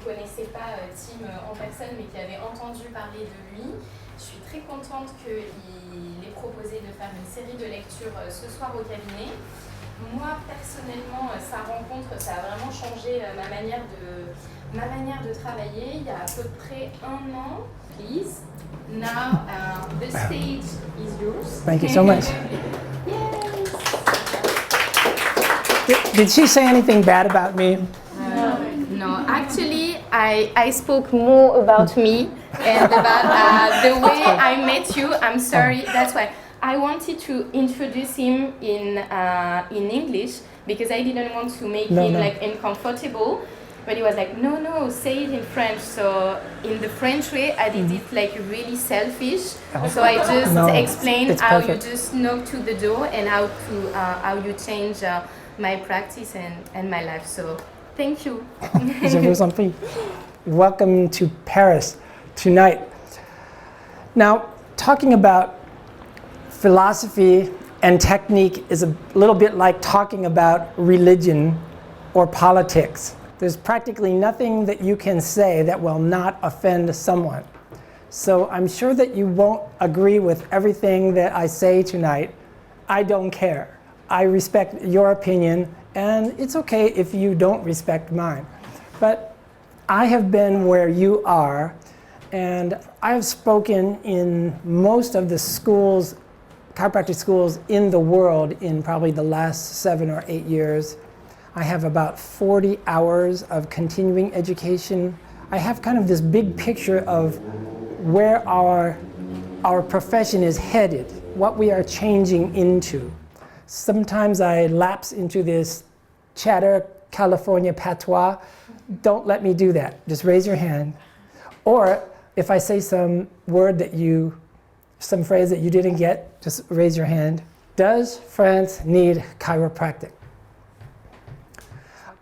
ne connaissait pas Tim en personne, mais qui avait entendu parler de lui. Je suis très contente qu'il ait proposé de faire une série de lectures ce soir au cabinet. Moi, personnellement, sa rencontre, ça a vraiment changé ma manière de travailler. Il y a à peu près 1 an, please. Now, the stage is yours. Thank you so much. Yes. Did she say anything bad about me? No, actually, I spoke more about me and about the way I met you. I'm sorry, that's why. I wanted to introduce him in English because I didn't want to make him like uncomfortable. But he was like, no, say it in French. So in the French way, I did it like really selfish. So I just explained how you just knock to the door and how you change my practice and my life. So thank you. Je vous en prie. Welcome to Paris tonight. Now, talking about philosophy and technique is a little bit like talking about religion or politics. There's practically nothing that you can say that will not offend someone. So I'm sure that you won't agree with everything that I say tonight. I don't care. I respect your opinion, and it's okay if you don't respect mine. But I have been where you are, and I have spoken in most of the schools, chiropractic schools in the world in probably the last 7 or 8 years. I have about 40 hours of continuing education. I have kind of this big picture of where our profession is headed, what we are changing into. Sometimes I lapse into this chatter California patois. Don't let me do that. Just raise your hand. Or if I say some phrase that you didn't get, just raise your hand. Does France need chiropractic?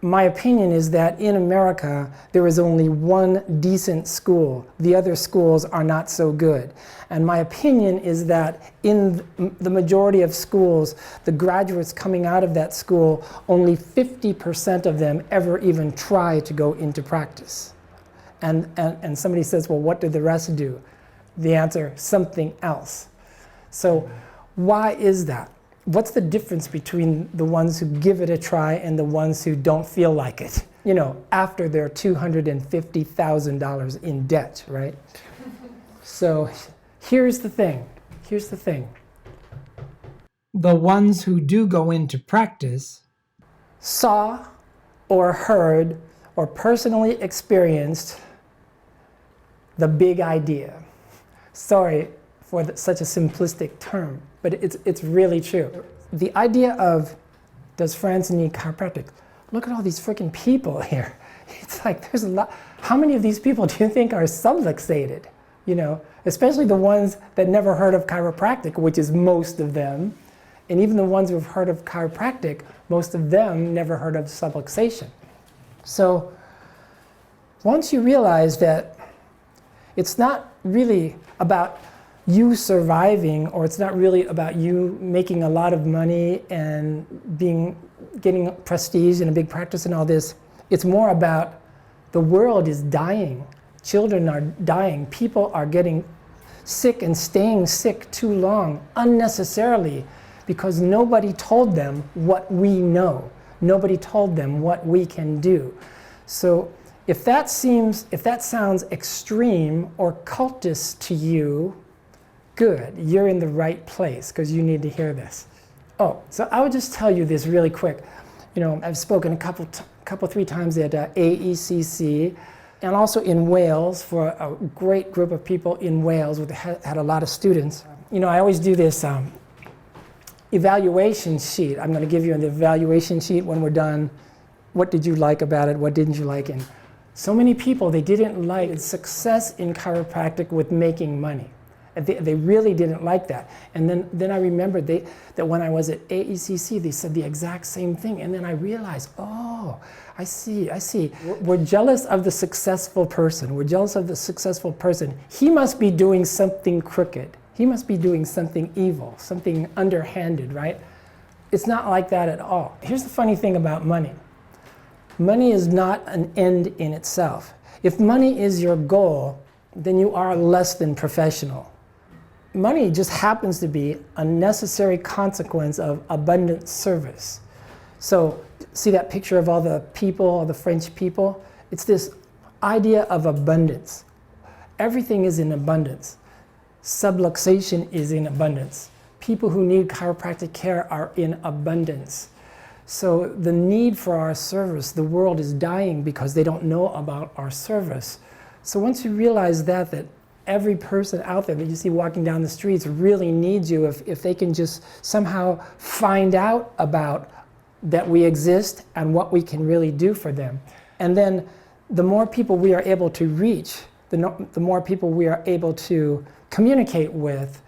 My opinion is that in America, there is only one decent school. The other schools are not so good. And my opinion is that in the majority of schools, the graduates coming out of that school, only 50% of them ever even try to go into practice. And somebody says, well, what did the rest do? The answer, something else. So why is that? What's the difference between the ones who give it a try and the ones who don't feel like it? You know, after they're $250,000 in debt, right? So here's the thing. The ones who do go into practice saw or heard or personally experienced the big idea. Sorry for such a simplistic term, but it's really true. The idea of, does France need chiropractic? Look at all these freaking people here. It's like there's a lot. How many of these people do you think are subluxated? You know, especially the ones that never heard of chiropractic, which is most of them. And even the ones who've heard of chiropractic, most of them never heard of subluxation. So once you realize that it's not really about you surviving, or it's not really about you making a lot of money and getting prestige in a big practice and all this. It's more about the world is dying. Children are dying. People are getting sick and staying sick too long unnecessarily because nobody told them what we know. Nobody told them what we can do. So if that sounds extreme or cultist to you, good, you're in the right place because you need to hear this. Oh, so I would just tell you this really quick. You know, I've spoken a couple, 3 times at AECC and also in Wales for a great group of people in Wales that had a lot of students. You know, I always do this evaluation sheet. I'm going to give you an evaluation sheet when we're done. What did you like about it? What didn't you like? And so many people, they didn't like success in chiropractic with making money. They really didn't like that. And then I remembered that when I was at AECC, they said the exact same thing. And then I realized, oh, I see. We're jealous of the successful person. We're jealous of the successful person. He must be doing something crooked. He must be doing something evil, something underhanded, right? It's not like that at all. Here's the funny thing about money. Money is not an end in itself. If money is your goal, then you are less than professional. Money just happens to be a necessary consequence of abundant service. So see that picture of all the people, all the French people? It's this idea of abundance. Everything is in abundance. Subluxation is in abundance. People who need chiropractic care are in abundance. So the need for our service, the world is dying because they don't know about our service. So once you realize that every person out there that you see walking down the streets really needs you, if they can just somehow find out about that we exist and what we can really do for them. And then the more people we are able to reach, the more people we are able to communicate with,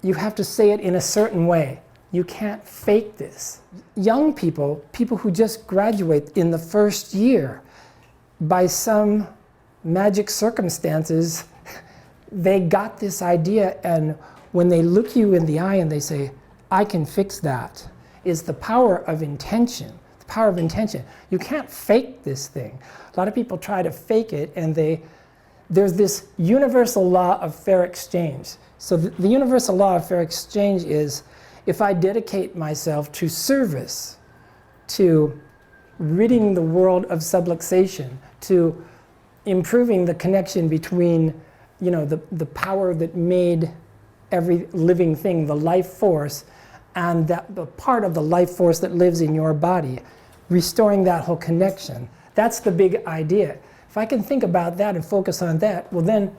you have to say it in a certain way. You can't fake this. Young people, people who just graduate in the first year, by some magic circumstances, they got this idea, and when they look you in the eye and they say, I can fix that, is the power of intention. The power of intention. You can't fake this thing. A lot of people try to fake it, and there's this universal law of fair exchange. So the universal law of fair exchange is, if I dedicate myself to service, to ridding the world of subluxation, to improving the connection between, the power that made every living thing, the life force, and the part of the life force that lives in your body, restoring that whole connection. That's the big idea. If I can think about that and focus on that, well then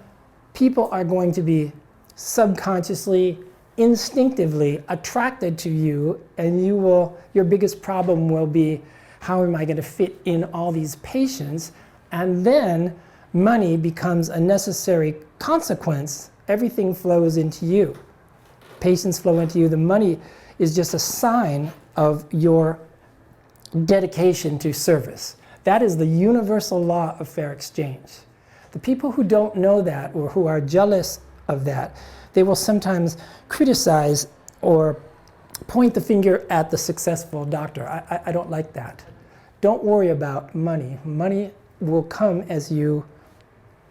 people are going to be subconsciously, instinctively attracted to you, and your biggest problem will be, how am I going to fit in all these patients? And then money becomes a necessary consequence. Everything flows into you. Patients flow into you. The money is just a sign of your dedication to service. That is the universal law of fair exchange. The people who don't know that, or who are jealous of that, they will sometimes criticize or point the finger at the successful doctor. I don't like that. Don't worry about money. Money will come as you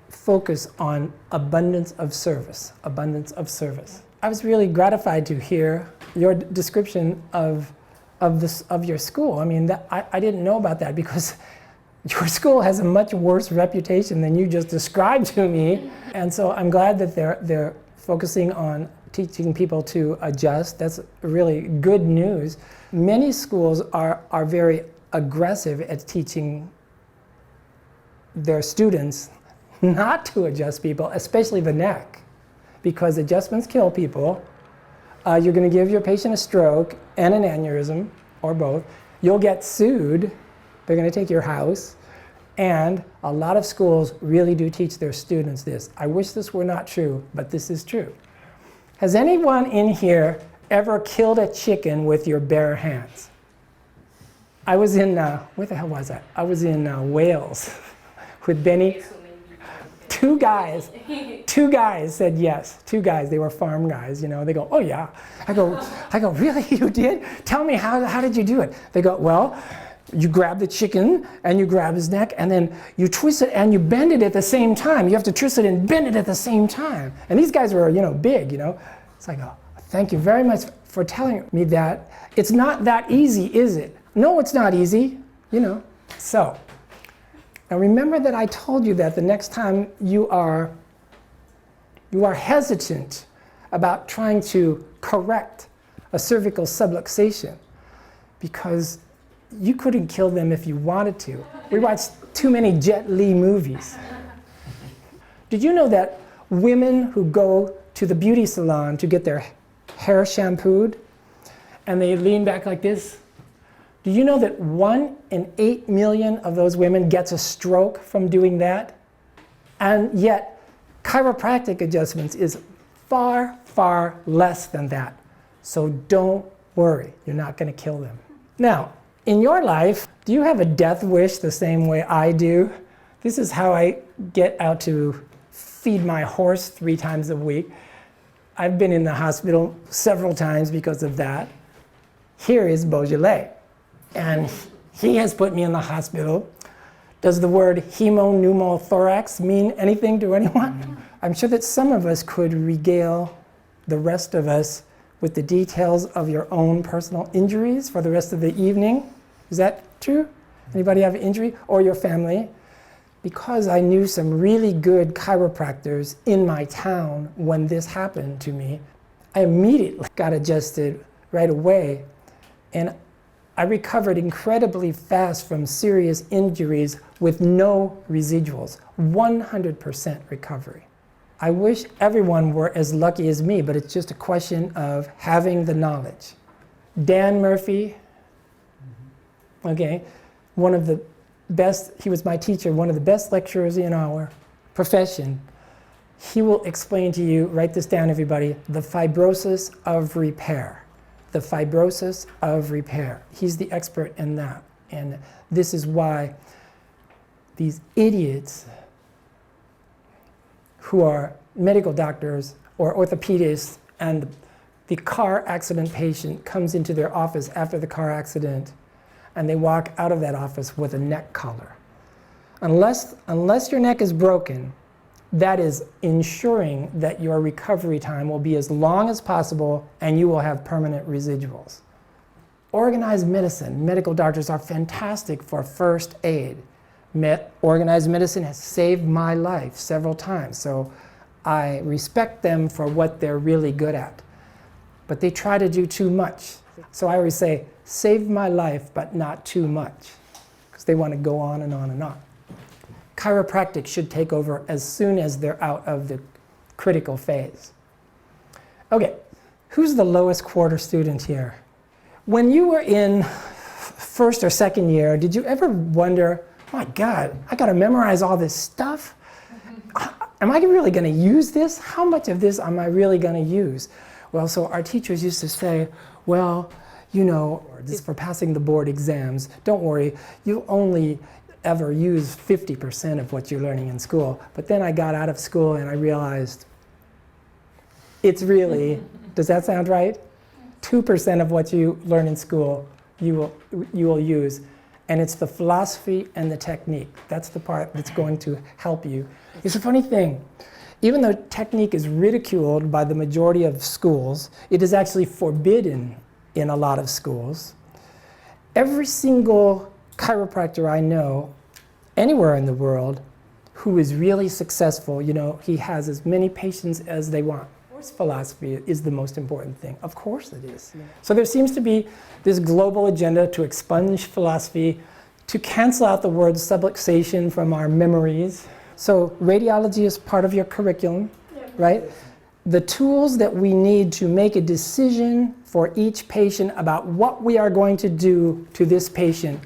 focus on abundance of service. Abundance of service. I was really gratified to hear your description of your school. I mean, I didn't know about that, because your school has a much worse reputation than you just described to me. And so I'm glad that they're focusing on teaching people to adjust. That's really good news. Many schools are very aggressive at teaching their students not to adjust people, especially the neck, because adjustments kill people. You're going to give your patient a stroke and an aneurysm, or both. You'll get sued. They're going to take your house. And a lot of schools really do teach their students this. I wish this were not true, but this is true. Has anyone in here ever killed a chicken with your bare hands? I was in, where the hell was I? I was in Wales with Benny. Two guys said yes. Two guys, they were farm guys, They go, oh yeah. I go, really, you did? Tell me, how did you do it? They go, well, you grab the chicken and you grab his neck and then you twist it and you bend it at the same time. You have to twist it and bend it at the same time. And these guys were, big, It's like, oh, thank you very much for telling me that. It's not that easy, is it? No, it's not easy, So, now remember that I told you that the next time you are hesitant about trying to correct a cervical subluxation, because you couldn't kill them if you wanted to. We watched too many Jet Li movies. Did you know that women who go to the beauty salon to get their hair shampooed and they lean back like this, do you know that 1 in 8 million of those women gets a stroke from doing that? And yet, chiropractic adjustments is far, far less than that. So don't worry, you're not going to kill them. Now, in your life, do you have a death wish the same way I do? This is how I get out to feed my horse 3 times a week. I've been in the hospital several times because of that. Here is Beaujolais. And he has put me in the hospital Does the word hemopneumothorax mean anything to anyone? I'm sure that some of us could regale the rest of us with the details of your own personal injuries for the rest of the evening. Is that true? Anybody have an injury? Or your family? Because I knew some really good chiropractors in my town when this happened to me, I immediately got adjusted right away. And I recovered incredibly fast from serious injuries with no residuals, 100% recovery. I wish everyone were as lucky as me, but it's just a question of having the knowledge. Dan Murphy, okay, one of the best, he was my teacher, one of the best lecturers in our profession. He will explain to you, write this down everybody, the fibrosis of repair. The fibrosis of repair. He's the expert in that. And this is why these idiots who are medical doctors or orthopedists and the car accident patient comes into their office after the car accident and they walk out of that office with a neck collar. Unless your neck is broken, that is ensuring that your recovery time will be as long as possible and you will have permanent residuals. Organized medicine, medical doctors are fantastic for first aid. Organized medicine has saved my life several times, so I respect them for what they're really good at. But they try to do too much. So I always say, save my life, but not too much, because they want to go on and on and on. Chiropractic should take over as soon as they're out of the critical phase. Okay, who's the lowest quarter student here? When you were in first or second year, did you ever wonder, my God, I got to memorize all this stuff? Am I really going to use this? How much of this am I really going to use? Well, so our teachers used to say, well, you know, this is for passing the board exams. Don't worry, you only ever use 50% of what you're learning in school. But then I got out of school and I realized it's really, does that sound right? 2% of what you learn in school you will use. And it's the philosophy and the technique. That's the part that's going to help you. It's a funny thing. Even though technique is ridiculed by the majority of schools, it is actually forbidden in a lot of schools. Every single chiropractor I know, anywhere in the world, who is really successful, you know, he has as many patients as they want. Of course, philosophy is the most important thing. Of course it is. Yeah. So there seems to be this global agenda to expunge philosophy, to cancel out the word subluxation from our memories. So radiology is part of your curriculum, right? The tools that we need to make a decision for each patient about what we are going to do to this patient.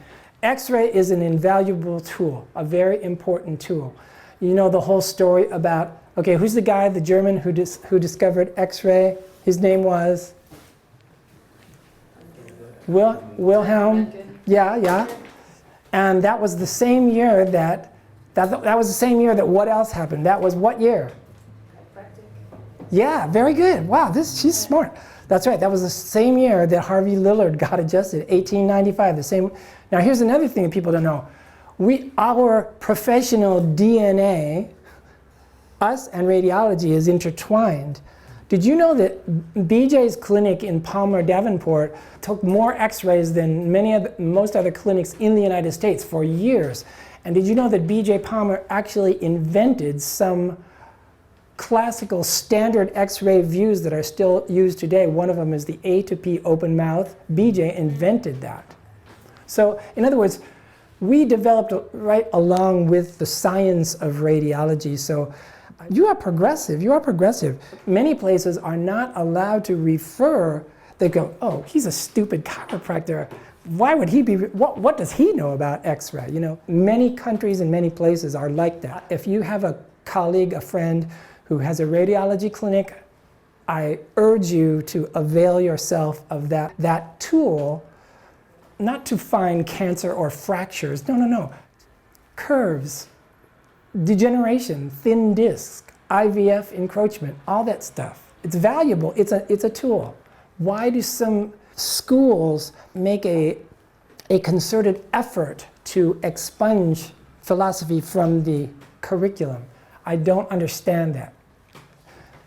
X-ray is an invaluable tool, a very important tool. You know the whole story about, okay, who's the guy, the German who discovered X-ray? His name was? Wilhelm? Yeah. And that was the same year that was the same year that what else happened? That was what year? Yeah, very good. Wow, she's smart. That's right, that was the same year that Harvey Lillard got adjusted, 1895, the same. Now here's another thing that people don't know. Our professional DNA, us and radiology, is intertwined. Did you know that BJ's clinic in Palmer, Davenport took more x-rays than most other clinics in the United States for years? And did you know that BJ Palmer actually invented some classical standard x-ray views that are still used today? One of them is the A to P open mouth. BJ invented that. So in other words, we developed right along with the science of radiology. So you are progressive. Many places are not allowed to refer. They go, oh, he's a stupid chiropractor. Why would he be, what does he know about x-ray? You know, many countries and many places are like that. If you have a colleague, a friend who has a radiology clinic, I urge you to avail yourself of that tool, not to find cancer or fractures. No. Curves, degeneration, thin disc, IVF encroachment, all that stuff. It's valuable. It's a tool. Why do some schools make a concerted effort to expunge philosophy from the curriculum. I don't understand that.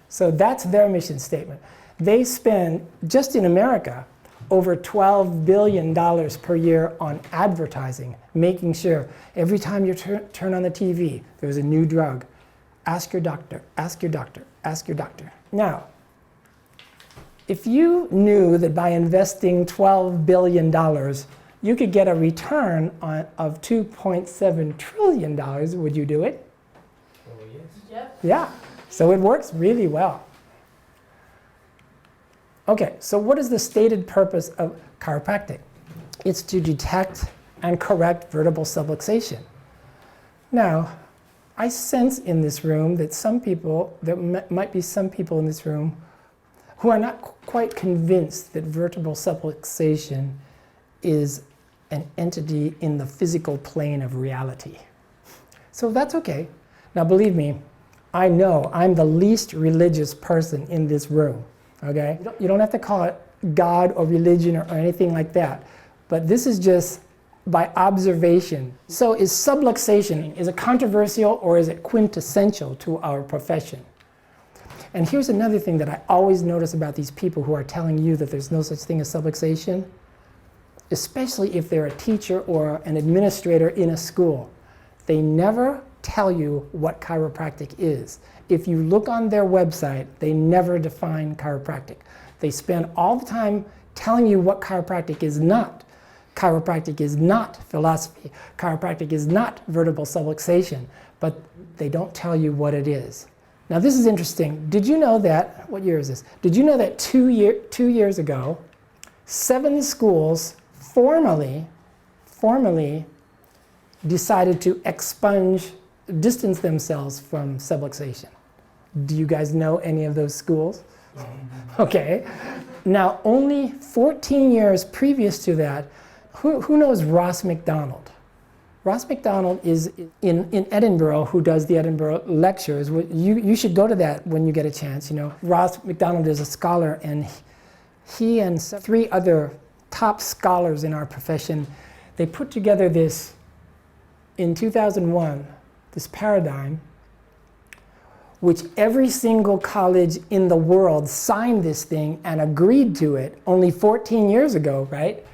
So that's their mission statement. They spend, just in America, over $12 billion per year on advertising, making sure every time you turn on the TV, there's a new drug. Ask your doctor, ask your doctor, ask your doctor. Now, if you knew that by investing $12 billion, you could get a return of $2.7 trillion, would you do it? Oh, yes. Yep. Yeah, so it works really well. Okay, so what is the stated purpose of chiropractic? It's to detect and correct vertebral subluxation. Now, I sense in this room that there might be some people in this room who are not quite convinced that vertebral subluxation is an entity in the physical plane of reality. So that's okay. Now believe me, I know I'm the least religious person in this room, okay? You don't have to call it God or religion or anything like that, but this is just by observation. So is subluxation, is it controversial or is it quintessential to our profession? And here's another thing that I always notice about these people who are telling you that there's no such thing as subluxation, especially if they're a teacher or an administrator in a school. They never tell you what chiropractic is. If you look on their website, they never define chiropractic. They spend all the time telling you what chiropractic is not. Chiropractic is not philosophy. Chiropractic is not vertebral subluxation, but they don't tell you what it is. Now this is interesting. Did you know that, what year is this? Did you know that 2 years ago, 7 schools formally decided to distance themselves from subluxation? Do you guys know any of those schools? Okay. Now only 14 years previous to that, who knows Ross McDonald? Ross McDonald is in Edinburgh, who does the Edinburgh lectures. You should go to that when you get a chance. You know, Ross McDonald is a scholar, and he and 3 other top scholars in our profession, they put together this, in 2001, this paradigm, which every single college in the world signed this thing and agreed to it only 14 years ago, right?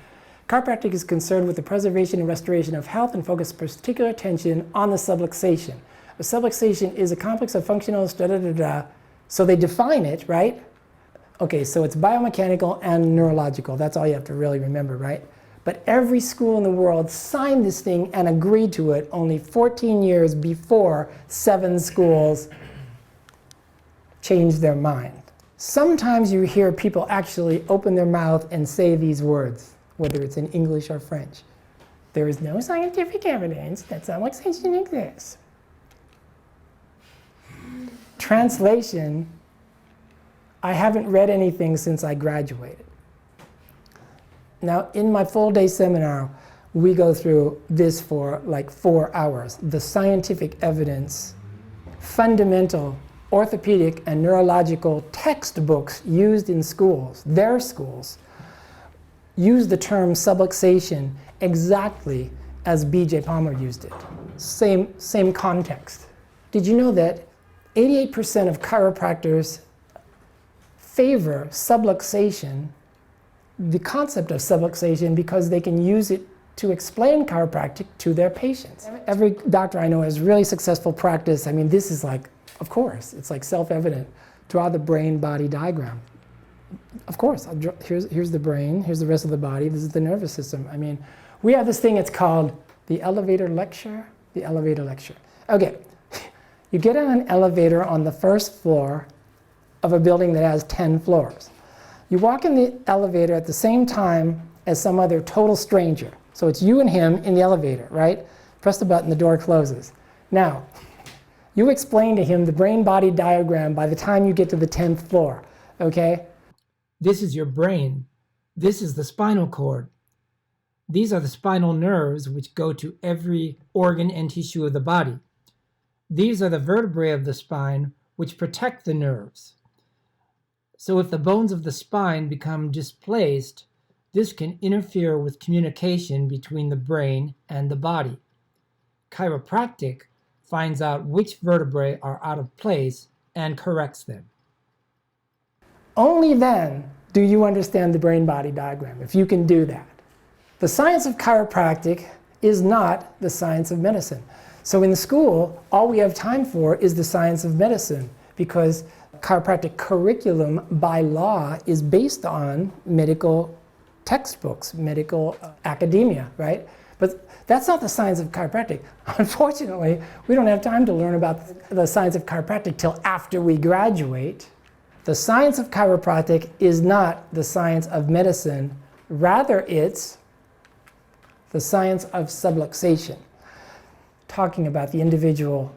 Chiropractic is concerned with the preservation and restoration of health and focuses particular attention on the subluxation. A subluxation is a complex of functional da-da-da-da. So they define it, right? Okay, so it's biomechanical and neurological. That's all you have to really remember, right? But every school in the world signed this thing and agreed to it only 14 years before 7 schools changed their mind. Sometimes you hear people actually open their mouth and say these words, whether it's in English or French. There is no scientific evidence that subluxation exists. Translation, I haven't read anything since I graduated. Now, in my full-day seminar, we go through this for like 4 hours. The scientific evidence, fundamental orthopedic and neurological textbooks used in schools, their schools, use the term subluxation exactly as B.J. Palmer used it. Same context. Did you know that 88% of chiropractors favor subluxation, the concept of subluxation, because they can use it to explain chiropractic to their patients? Every doctor I know has really successful practice. I mean, this is like, of course, it's like self-evident. Draw the brain-body diagram. Of course, here's the brain, here's the rest of the body, this is the nervous system. I mean, we have this thing, it's called the elevator lecture. The elevator lecture. Okay, you get on an elevator on the first floor of a building that has 10 floors. You walk in the elevator at the same time as some other total stranger. So it's you and him in the elevator, right? Press the button, the door closes. Now, you explain to him the brain-body diagram by the time you get to the 10th floor, okay? This is your brain. This is the spinal cord. These are the spinal nerves which go to every organ and tissue of the body. These are the vertebrae of the spine which protect the nerves. So if the bones of the spine become displaced, this can interfere with communication between the brain and the body. Chiropractic finds out which vertebrae are out of place and corrects them. Only then do you understand the brain-body diagram, if you can do that. The science of chiropractic is not the science of medicine. So in school, all we have time for is the science of medicine, because chiropractic curriculum by law is based on medical textbooks, medical academia, right? But that's not the science of chiropractic. Unfortunately, we don't have time to learn about the science of chiropractic till after we graduate. The science of chiropractic is not the science of medicine. Rather, it's the science of subluxation, talking about the individual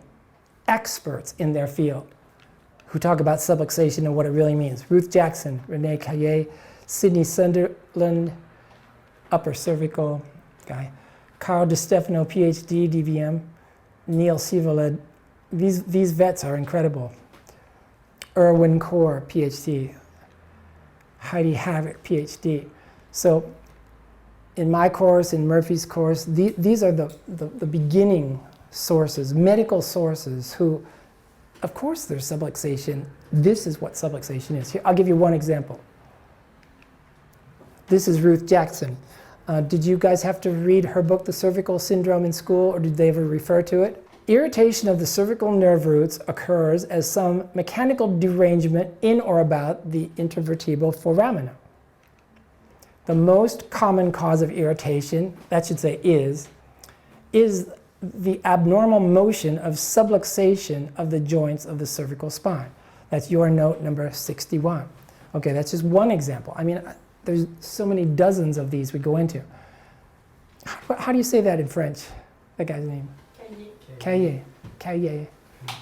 experts in their field who talk about subluxation and what it really means. Ruth Jackson, Renee Caillé, Sidney Sunderland, upper cervical guy, Carl DeStefano, PhD, DVM, Neil Sieveled. These vets are incredible. Erwin Kaur, PhD, Heidi Havert, PhD. So in my course, in Murphy's course, these are the beginning sources, medical sources who, of course there's subluxation. This is what subluxation is. Here, I'll give you one example. This is Ruth Jackson. Did you guys have to read her book, The Cervical Syndrome, in school, or did they ever refer to it? Irritation of the cervical nerve roots occurs as some mechanical derangement in or about the intervertebral foramina. The most common cause of irritation, that should say is the abnormal motion of subluxation of the joints of the cervical spine. That's your note number 61. Okay, that's just one example. I mean, there's so many dozens of these we go into. How do you say that in French? That guy's name? Caillé. Caillé.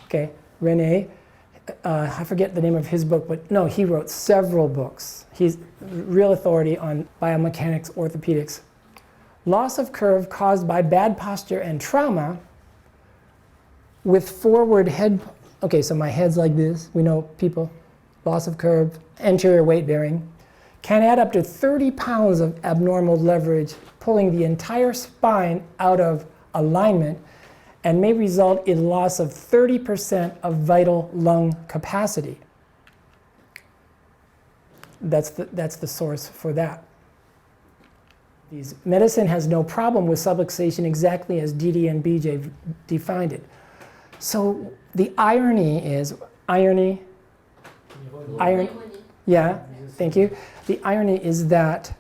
Okay, René. I forget the name of his book, but no, he wrote several books. He's real authority on biomechanics, orthopedics. Loss of curve caused by bad posture and trauma with forward head. Okay, so my head's like this. We know people. Loss of curve, anterior weight bearing. Can add up to 30 pounds of abnormal leverage, pulling the entire spine out of alignment, and may result in loss of 30% of vital lung capacity. That's the source for that. Medicine has no problem with subluxation exactly as DD and BJ defined it. So the irony is, yeah, thank you. The irony is that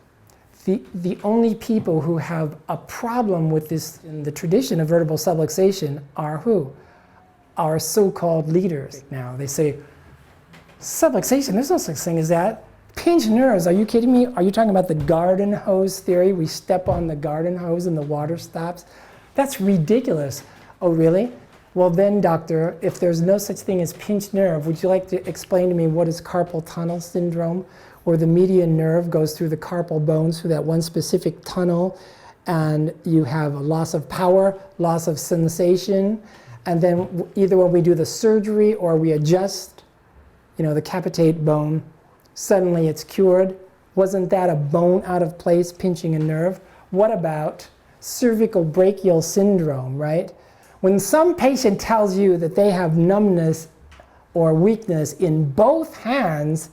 the only people who have a problem with this in the tradition of vertebral subluxation are who? Our so-called leaders. Now they say, subluxation, there's no such thing as that. Pinched nerves, are you kidding me? Are you talking about the garden hose theory? We step on the garden hose and the water stops? That's ridiculous. Oh, really? Well then, doctor, if there's no such thing as pinched nerve, would you like to explain to me what is carpal tunnel syndrome, where the median nerve goes through the carpal bones through that one specific tunnel, and you have a loss of power, loss of sensation, and then either when we do the surgery or we adjust, the capitate bone, suddenly it's cured. Wasn't that a bone out of place pinching a nerve? What about cervical brachial syndrome, right? When some patient tells you that they have numbness or weakness in both hands,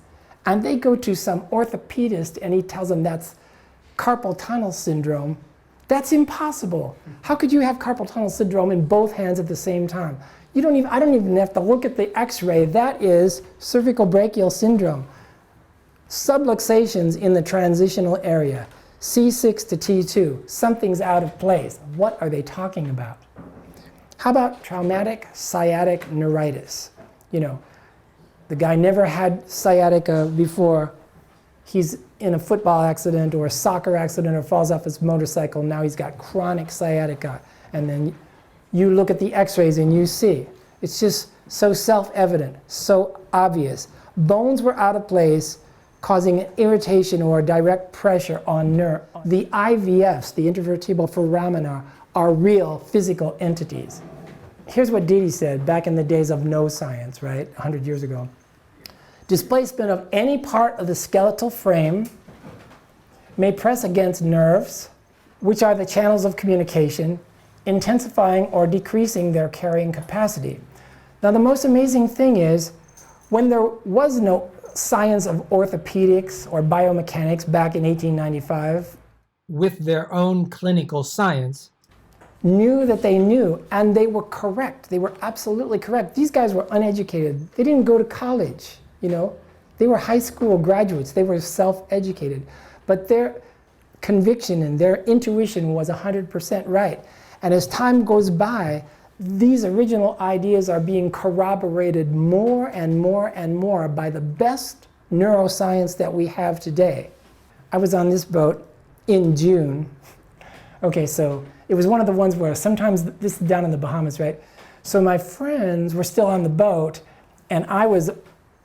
and they go to some orthopedist and he tells them that's carpal tunnel syndrome, that's impossible. How could you have carpal tunnel syndrome in both hands at the same time? I don't even have to look at the x-ray. That is cervical brachial syndrome. Subluxations in the transitional area, C6 to T2, something's out of place. What are they talking about? How about traumatic sciatic neuritis? The guy never had sciatica before. He's in a football accident or a soccer accident or falls off his motorcycle. Now he's got chronic sciatica. And then you look at the x-rays and you see. It's just so self-evident, so obvious. Bones were out of place, causing an irritation or direct pressure on nerve. The IVFs, the intervertebral foramina, are real physical entities. Here's what Didi said back in the days of no science, right, 100 years ago. Displacement of any part of the skeletal frame may press against nerves, which are the channels of communication, intensifying or decreasing their carrying capacity. Now the most amazing thing is, when there was no science of orthopedics or biomechanics back in 1895, with their own clinical science, knew that they knew, and they were correct. They were absolutely correct. These guys were uneducated. They didn't go to college, you know. They were high school graduates. They were self-educated. But their conviction and their intuition was 100% right. And as time goes by, these original ideas are being corroborated more and more and more by the best neuroscience that we have today. I was on this boat in June. Okay, so it was one of the ones where sometimes, this is down in the Bahamas, right? So my friends were still on the boat, and I was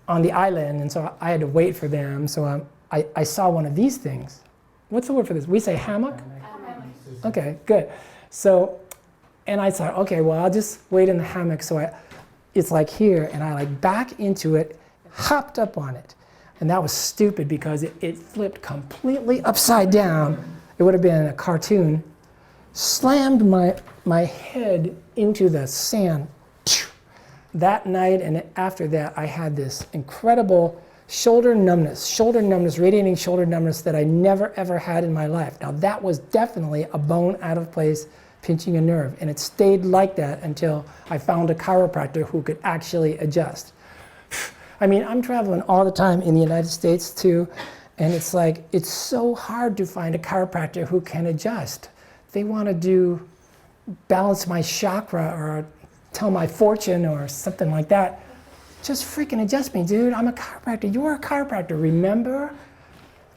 on the island, and so I had to wait for them. So I saw one of these things. What's the word for this? We say hammock? Okay, good. So, and I thought, okay, well, I'll just wait in the hammock. So it's like here, and I like back into it, hopped up on it. And that was stupid because it flipped completely upside down. It would have been a cartoon. Slammed my head into the sand. That night and after that, I had this incredible shoulder numbness, radiating shoulder numbness that I never ever had in my life. Now that was definitely a bone out of place, pinching a nerve, and it stayed like that until I found a chiropractor who could actually adjust. I mean, I'm traveling all the time in the United States too, and it's like, it's so hard to find a chiropractor who can adjust. They want to balance my chakra or tell my fortune or something like that. Just freaking adjust me, dude. I'm a chiropractor. You're a chiropractor, remember?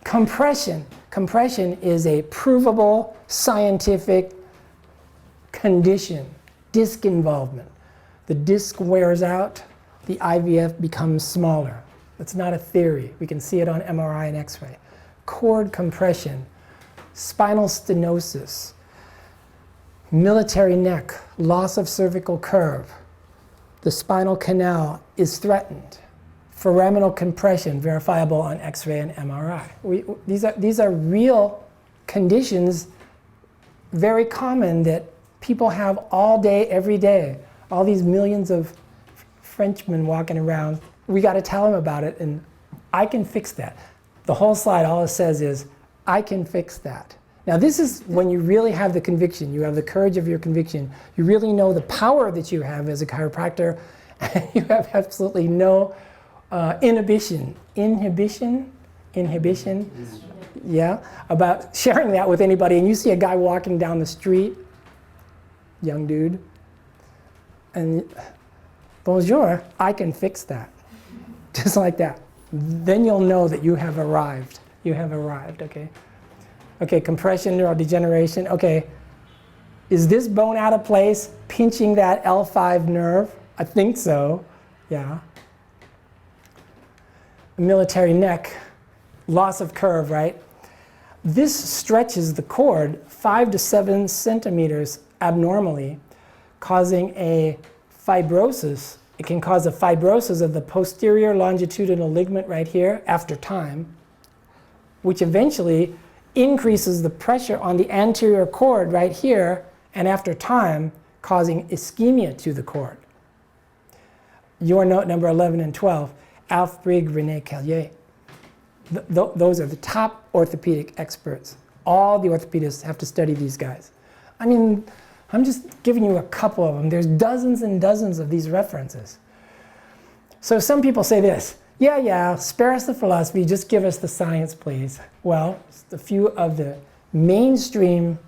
Compression. Compression is a provable scientific condition. Disc involvement. The disc wears out, the IVF becomes smaller. It's not a theory. We can see it on MRI and X-ray. Cord compression, spinal stenosis, military neck, loss of cervical curve. The spinal canal is threatened. Foraminal compression, verifiable on X-ray and MRI. These are real conditions, very common, that people have all day, every day. All these millions of Frenchmen walking around. We got to tell them about it, and I can fix that. The whole slide, all it says is, I can fix that. Now this is when you really have the conviction, you have the courage of your conviction, you really know the power that you have as a chiropractor, and you have absolutely no inhibition, yeah, about sharing that with anybody. And you see a guy walking down the street, young dude, and bonjour, I can fix that. Just like that. Then you'll know that you have arrived. You have arrived, okay? Okay, compression, neurodegeneration. Okay, is this bone out of place, pinching that L5 nerve? I think so, yeah. Military neck, loss of curve, right? This stretches the cord 5 to 7 centimeters abnormally, causing a fibrosis. It can cause a fibrosis of the posterior longitudinal ligament right here after time, which eventually increases the pressure on the anterior cord right here, and after time, causing ischemia to the cord. Your note number 11 and 12, Alf Brigg, René Callier. Those are the top orthopedic experts. All the orthopedists have to study these guys. I mean, I'm just giving you a couple of them. There's dozens and dozens of these references. So some people say this, yeah, spare us the philosophy, just give us the science, please. Well, a few of the mainstream,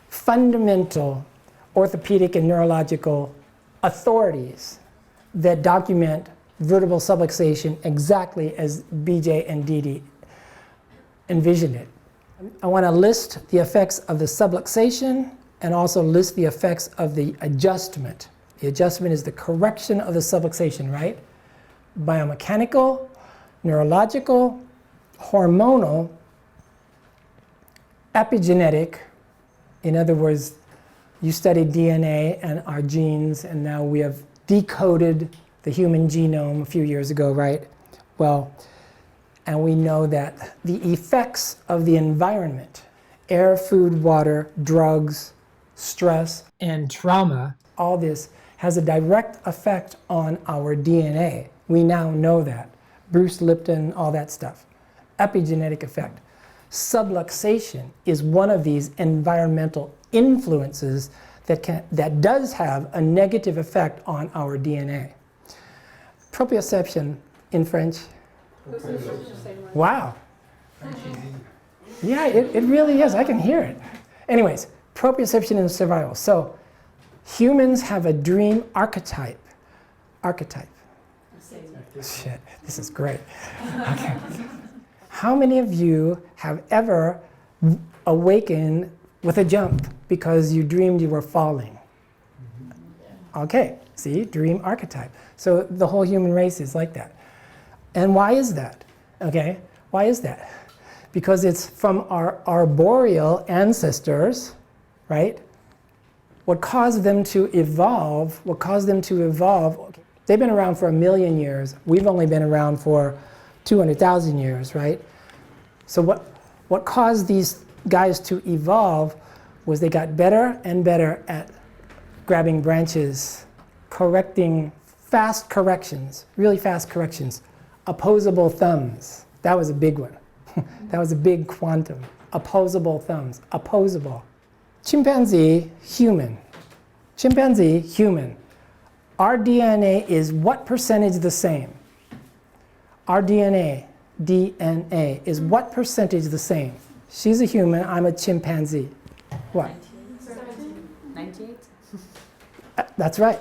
fundamental orthopedic and neurological authorities that document vertebral subluxation exactly as BJ and Didi envisioned it. I want to list the effects of the subluxation and also list the effects of the adjustment. The adjustment is the correction of the subluxation, right? Biomechanical, neurological, hormonal, epigenetic. In other words, you studied DNA and our genes, and now we have decoded the human genome a few years ago, right? Well, and we know that the effects of the environment, air, food, water, drugs, stress, and trauma. all this has a direct effect on our DNA. We now know that. Bruce Lipton, all that stuff. Epigenetic effect. Subluxation is one of these environmental influences that does have a negative effect on our DNA. Proprioception in French. Wow. Yeah, it really is. I can hear it. Anyways, proprioception in survival. So humans have a dream archetype. Shit, this is great. Okay. How many of you have ever awakened with a jump because you dreamed you were falling? Okay, see, dream archetype. So the whole human race is like that. And why is that? Okay, why is that? Because it's from our arboreal ancestors, right? What caused them to evolve, they've been around for 1 million years. We've only been around for 200,000 years, right? So what caused these guys to evolve was they got better and better at grabbing branches, correcting fast corrections, really fast corrections. Opposable thumbs, that was a big one. That was a big quantum. Opposable thumbs, opposable. Chimpanzee, human. Chimpanzee, human. Our DNA is what percentage the same? Our DNA is what percentage the same? She's a human, I'm a chimpanzee. What? 98? That's right.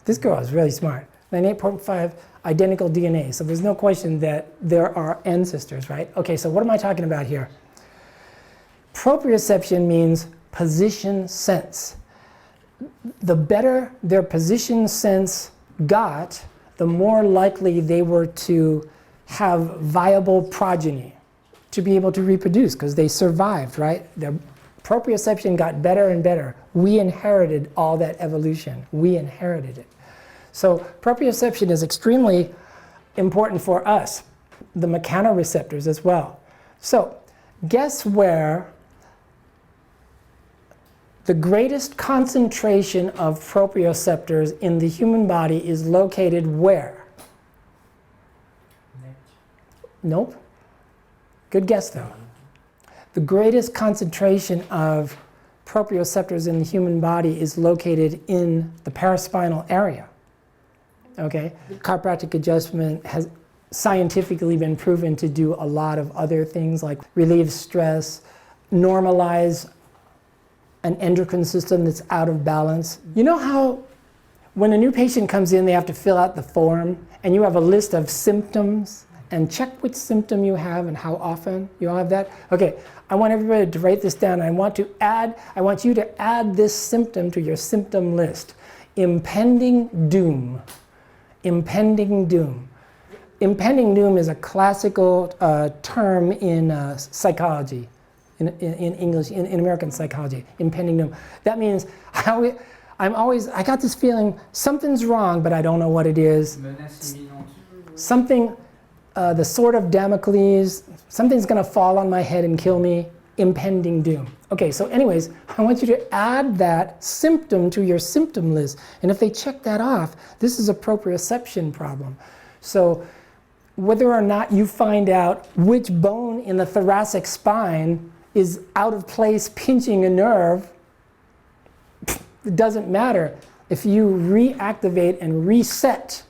This girl is really smart. 98.5 identical DNA. So there's no question that there are ancestors, right? Okay, so what am I talking about here? Proprioception means position sense. The better their position sense got, the more likely they were to have viable progeny, to be able to reproduce, because they survived, right? Their proprioception got better and better. We inherited all that evolution. We inherited it. So proprioception is extremely important for us, the mechanoreceptors as well. So guess where the greatest concentration of proprioceptors in the human body is located where? Nope. Good guess though. The greatest concentration of proprioceptors in the human body is located in the paraspinal area. Okay? Chiropractic adjustment has scientifically been proven to do a lot of other things like relieve stress, normalize an endocrine system that's out of balance. You know how when a new patient comes in, they have to fill out the form and you have a list of symptoms and check which symptom you have and how often? You all have that? Okay, I want everybody to write this down. I want you to add this symptom to your symptom list. Impending doom. Impending doom. Impending doom is a classical term in psychology, in English, in American psychology. Impending doom. That means I got this feeling something's wrong, but I don't know what it is. Something, the sword of Damocles, something's going to fall on my head and kill me. Impending doom. Okay, so anyways, I want you to add that symptom to your symptom list. And if they check that off, this is a proprioception problem. So whether or not you find out which bone in the thoracic spine is out of place pinching a nerve, it doesn't matter. If you reactivate and reset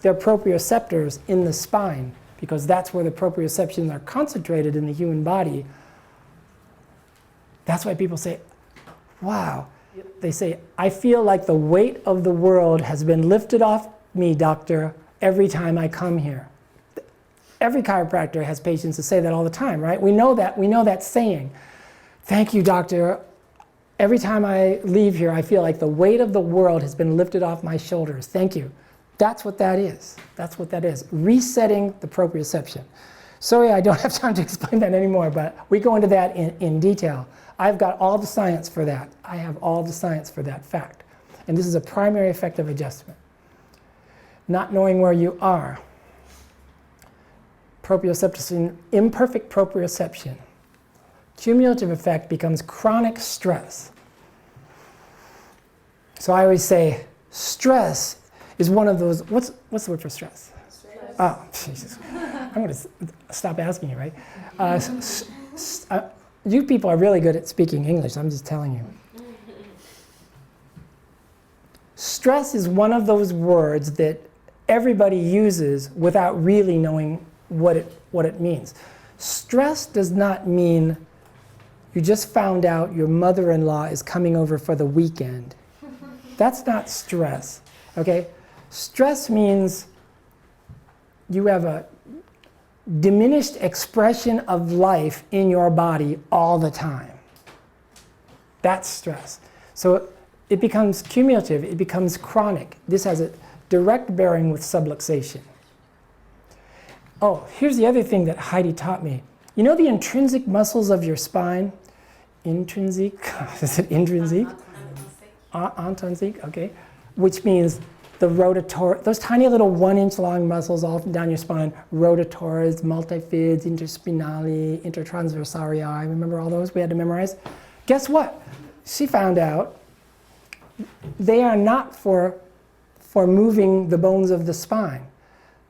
their proprioceptors in the spine, because that's where the proprioceptions are concentrated in the human body. That's why people say, wow. They say, I feel like the weight of the world has been lifted off me, doctor, every time I come here. Every chiropractor has patients that say that all the time, right? We know that saying. Thank you, doctor. Every time I leave here, I feel like the weight of the world has been lifted off my shoulders. Thank you. That's what that is. That's what that is. Resetting the proprioception. Sorry, I don't have time to explain that anymore, but we go into that in detail. I've got all the science for that. I have all the science for that fact. And this is a primary effect of adjustment. Not knowing where you are. Proprioception, imperfect proprioception. cumulative effect becomes chronic stress. So I always say stress is one of those, what's the word for stress? Oh, Jesus. I'm going to stop asking you, right? You people are really good at speaking English, I'm just telling you. Stress is one of those words that everybody uses without really knowing what it means. Stress does not mean you just found out your mother-in-law is coming over for the weekend. That's not stress, okay? Stress means you have a diminished expression of life in your body all the time. That's stress. So it becomes cumulative, it becomes chronic. This has a direct bearing with subluxation. Oh, here's the other thing that Heidi taught me. You know the intrinsic muscles of your spine? Intrinsic? Is it intrinsic? Intrinsic, okay. Which means the rotator, those tiny little 1-inch long muscles all down your spine, rotatories, multifids, interspinali, intertransversarii. Remember all those we had to memorize? Guess what? She found out they are not for moving the bones of the spine.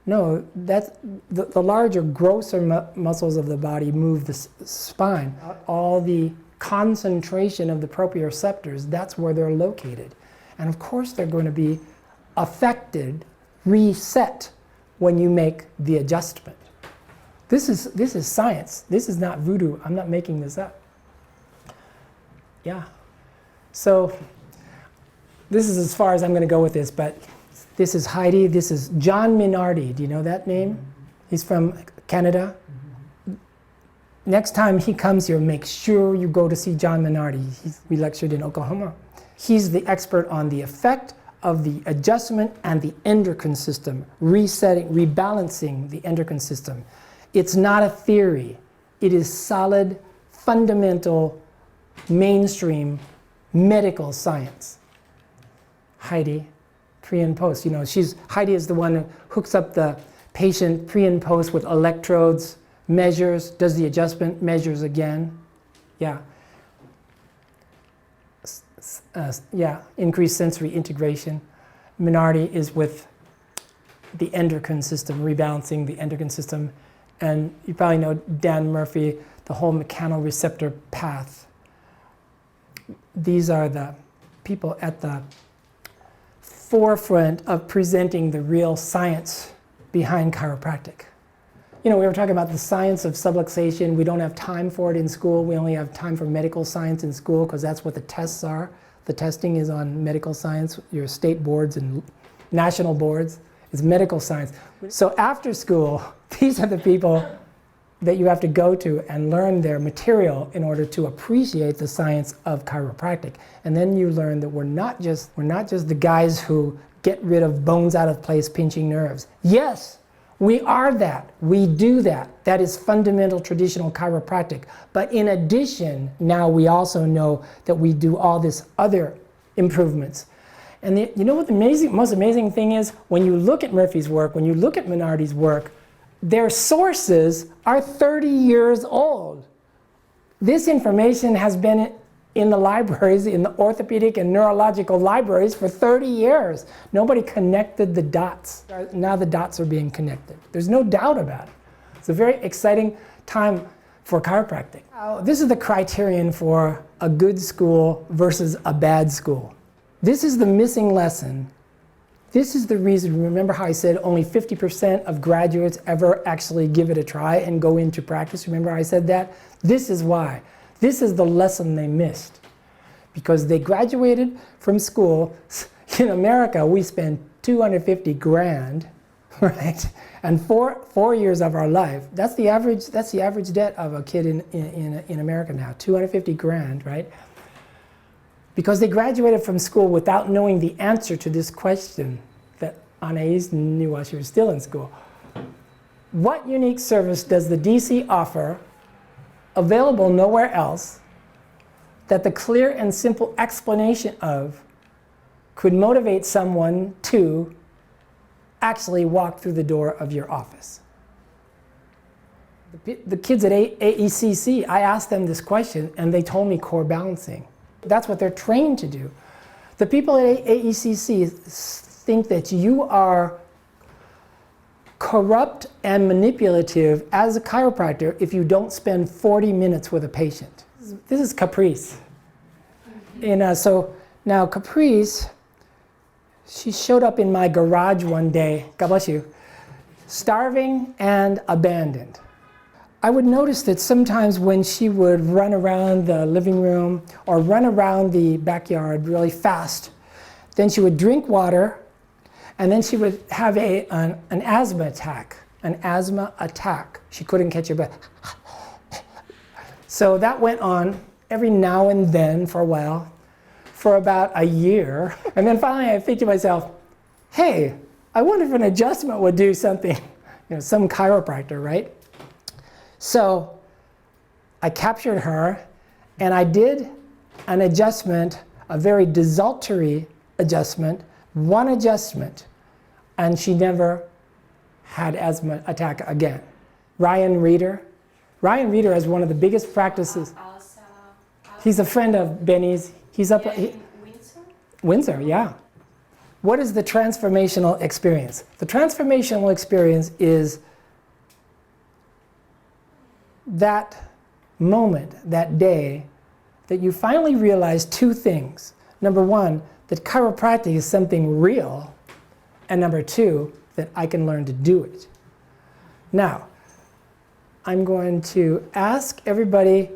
No, that's the larger, grosser muscles of the body move the spine. All the concentration of the proprioceptors, that's where they're located. And of course they're going to be affected, reset, when you make the adjustment. This is science. This is not voodoo. I'm not making this up. Yeah. So this is as far as I'm going to go with this, but this is Heidi. This is John Minardi. Do you know that name? He's from Canada. Next time he comes here, make sure you go to see John Minardi. We lectured in Oklahoma. He's the expert on the effect of the adjustment and the endocrine system, resetting, rebalancing the endocrine system. It's not a theory. It is solid, fundamental, mainstream medical science. Heidi, pre and post. You know, Heidi is the one who hooks up the patient pre and post with electrodes, measures, does the adjustment, measures again. Yeah. Increased sensory integration. Minardi is with the endocrine system, rebalancing the endocrine system. And you probably know Dan Murphy, the whole mechanoreceptor path. These are the people at the forefront of presenting the real science behind chiropractic. You know, we were talking about the science of subluxation. We don't have time for it in school. We only have time for medical science in school because that's what the tests are. The testing is on medical science, your state boards and national boards. It's medical science. So after school, these are the people that you have to go to and learn their material in order to appreciate the science of chiropractic. And then you learn that we're not just the guys who get rid of bones out of place pinching nerves. Yes, we are that. We do that. That is fundamental traditional chiropractic. But in addition, now we also know that we do all this other improvements. And you know what the most amazing thing is? When you look at Murphy's work, when you look at Minardi's work, their sources are 30 years old. This information has been in the libraries, in the orthopedic and neurological libraries for 30 years. Nobody connected the dots. Now the dots are being connected. There's no doubt about it. It's a very exciting time for chiropractic. This is the criterion for a good school versus a bad school. This is the missing lesson. This is the reason. Remember how I said only 50% of graduates ever actually give it a try and go into practice? Remember how I said that? This is why. This is the lesson they missed. Because they graduated from school. In America, we spend 250 grand, right? And four years of our life. That's the average debt of a kid in America now, 250 grand, right? Because they graduated from school without knowing the answer to this question that Anais knew while she was still in school. What unique service does the DC offer, available nowhere else, that the clear and simple explanation of could motivate someone to actually walk through the door of your office? The kids at AECC, I asked them this question and they told me core balancing. That's what they're trained to do. The people at AECC think that you are corrupt and manipulative as a chiropractor if you don't spend 40 minutes with a patient. This is Caprice. And so now Caprice, she showed up in my garage one day, God bless you, starving and abandoned. I would notice that sometimes when she would run around the living room or run around the backyard really fast, then she would drink water and then she would have an asthma attack. She couldn't catch her breath. So that went on every now and then for a while, for about a year. And then finally I think to myself, hey, I wonder if an adjustment would do something, some chiropractor, right? So I captured her and I did an adjustment, a very desultory adjustment, one adjustment, and she never had asthma attack again. Ryan Reeder has one of the biggest practices. He's a friend of Benny's. He's up at Windsor, yeah. What is the transformational experience? The transformational experience is that moment, that day, that you finally realize two things. Number one, that chiropractic is something real, and number two, that I can learn to do it. Now, I'm going to ask everybody,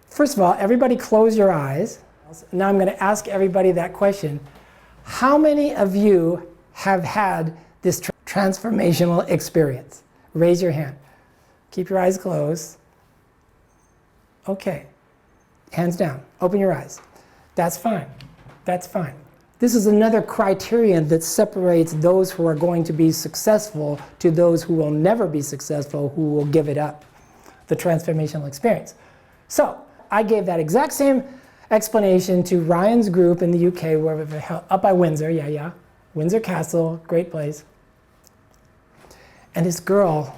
first of all, everybody close your eyes. Now I'm going to ask everybody that question. How many of you have had this transformational experience? Raise your hand. Keep your eyes closed. Okay. Hands down. Open your eyes. That's fine. That's fine. This is another criterion that separates those who are going to be successful to those who will never be successful, who will give it up. The transformational experience. So, I gave that exact same explanation to Ryan's group in the UK, where up by Windsor, yeah. Windsor Castle, great place. And this girl,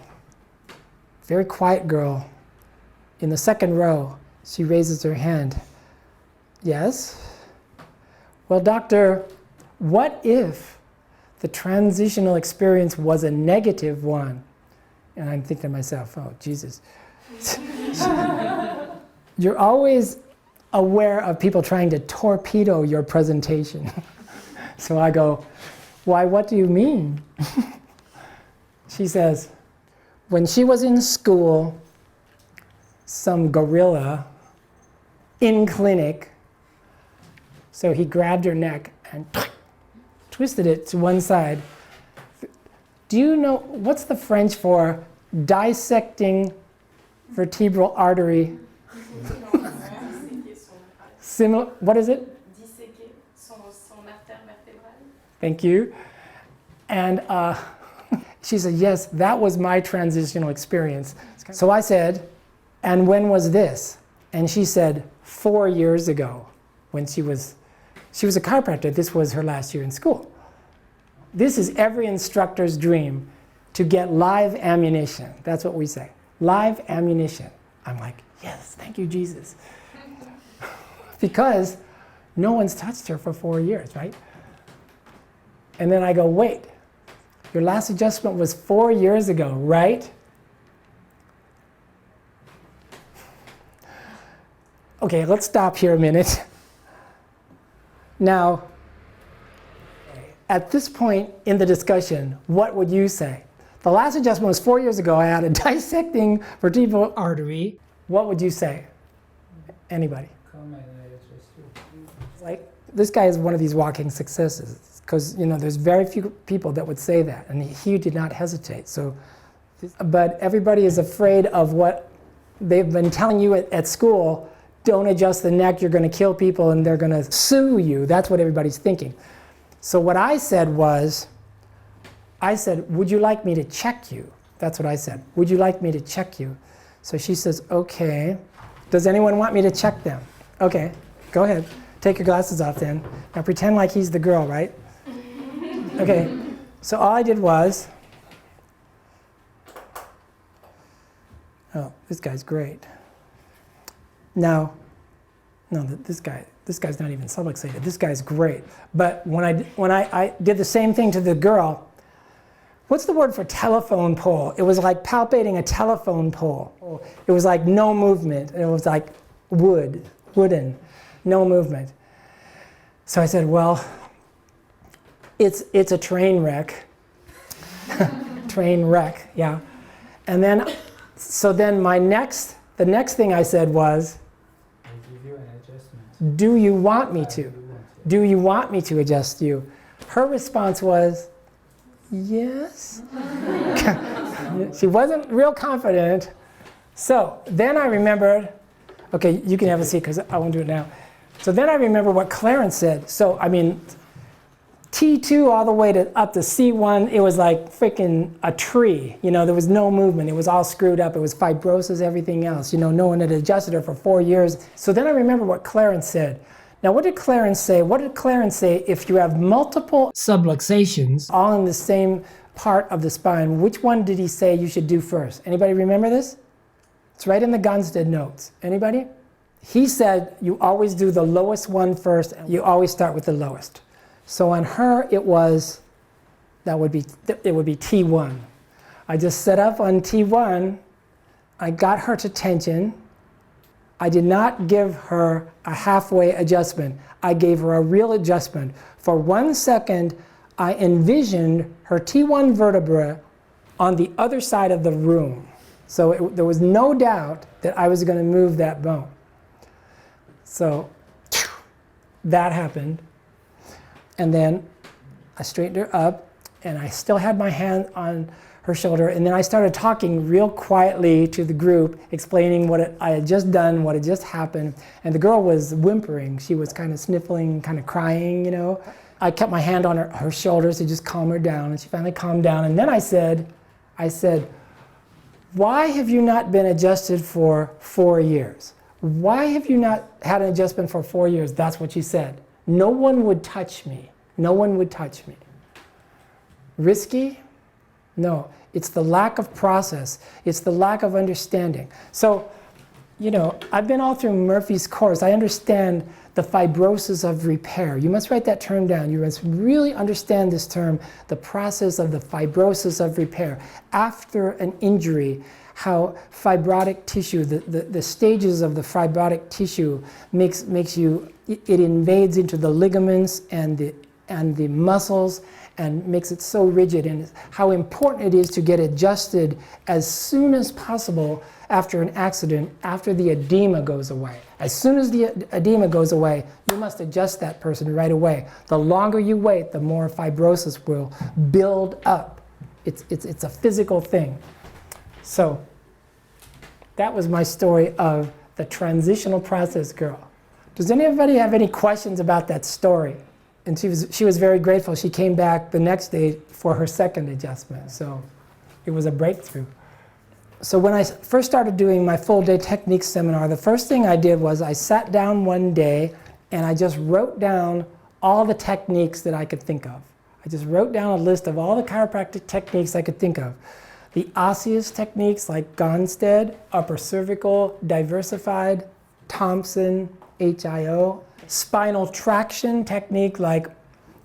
very quiet girl, in the second row, she raises her hand. Yes? Well, doctor, what if the transitional experience was a negative one? And I'm thinking to myself, oh, Jesus. You're always aware of people trying to torpedo your presentation. So I go, why, what do you mean? She says, when she was in school, some gorilla in clinic, so he grabbed her neck and twisted it to one side. Do you know, what's the French for dissecting vertebral artery? Similar, what is it? Disséquer son artère vertébrale. Thank you. And she said, yes, that was my transitional experience. So I said, and when was this? And she said, 4 years ago, when she was a chiropractor. This was her last year in school. This is every instructor's dream, to get live ammunition. That's what we say, live ammunition. I'm like, yes, thank you, Jesus. Because no one's touched her for 4 years, right? And then I go, wait, your last adjustment was 4 years ago, right? Okay, let's stop here a minute. Now, at this point in the discussion, what would you say? The last adjustment was 4 years ago. I had a dissecting vertebral artery. What would you say? Anybody? Like, this guy is one of these walking successes, because there's very few people that would say that, and he did not hesitate. So, but everybody is afraid of what they've been telling you at school. Don't adjust the neck, you're going to kill people and they're going to sue you. That's what everybody's thinking. So what I said was, would you like me to check you? That's what I said. Would you like me to check you? So she says, okay. Does anyone want me to check them? Okay, go ahead. Take your glasses off then. Now pretend like he's the girl, right? Okay, so all I did was, Oh, this guy's great. Now, no, this guy's not even subluxated. This guy's great. But when I did the same thing to the girl, what's the word for telephone pole? It was like palpating a telephone pole. It was like no movement. It was like wooden, no movement. So I said, well, it's a train wreck. Train wreck, yeah. And then, so then the next thing I said was, I give you an adjustment. do you want me to? Do you want me to adjust you? Her response was, yes. She wasn't real confident. So then I remembered, okay, you can have a seat because I won't do it now. So then I remember what Clarence said. So, I mean, T2 all the way up to C1, it was like freaking a tree. You know, there was no movement. It was all screwed up. It was fibrosis, everything else. You know, no one had adjusted her for 4 years. So then I remember what Clarence said. Now, what did Clarence say? What did Clarence say if you have multiple Subluxations. all in the same part of the spine? Which one did he say you should do first? Anybody remember this? It's right in the Gunstead notes. Anybody? He said you always do the lowest one first. And you always start with the lowest. So on her, it would be T1. I just set up on T1. I got her to tension. I did not give her a halfway adjustment. I gave her a real adjustment. For 1 second, I envisioned her T1 vertebra on the other side of the room. So there was no doubt that I was going to move that bone. So that happened. And then I straightened her up, and I still had my hand on her shoulder, and then I started talking real quietly to the group, explaining what I had just done, what had just happened, and the girl was whimpering. She was kind of sniffling, kind of crying, you know. I kept my hand on her shoulders to just calm her down, and she finally calmed down, and then I said, why have you not been adjusted for 4 years? Why have you not had an adjustment for 4 years? That's what she said. No one would touch me. No one would touch me. Risky? No. It's the lack of process. It's the lack of understanding. So, you know, I've been all through Murphy's course. I understand the fibrosis of repair. You must write that term down. You must really understand this term, the process of the fibrosis of repair. After an injury, how fibrotic tissue, the stages of the fibrotic tissue makes you, it invades into the ligaments and the muscles and makes it so rigid, and how important it is to get adjusted as soon as possible after an accident, after the edema goes away. As soon as the edema goes away, you must adjust that person right away. The longer you wait, the more fibrosis will build up. It's a physical thing. So that was my story of the transitional process girl. Does anybody have any questions about that story? And she was very grateful. She came back the next day for her second adjustment. So it was a breakthrough. So when I first started doing my full day techniques seminar, the first thing I did was I sat down one day and I just wrote down all the techniques that I could think of. I just wrote down a list of all the chiropractic techniques I could think of. The osseous techniques like Gunstead, upper cervical, diversified, Thompson, HIO. Spinal traction technique like,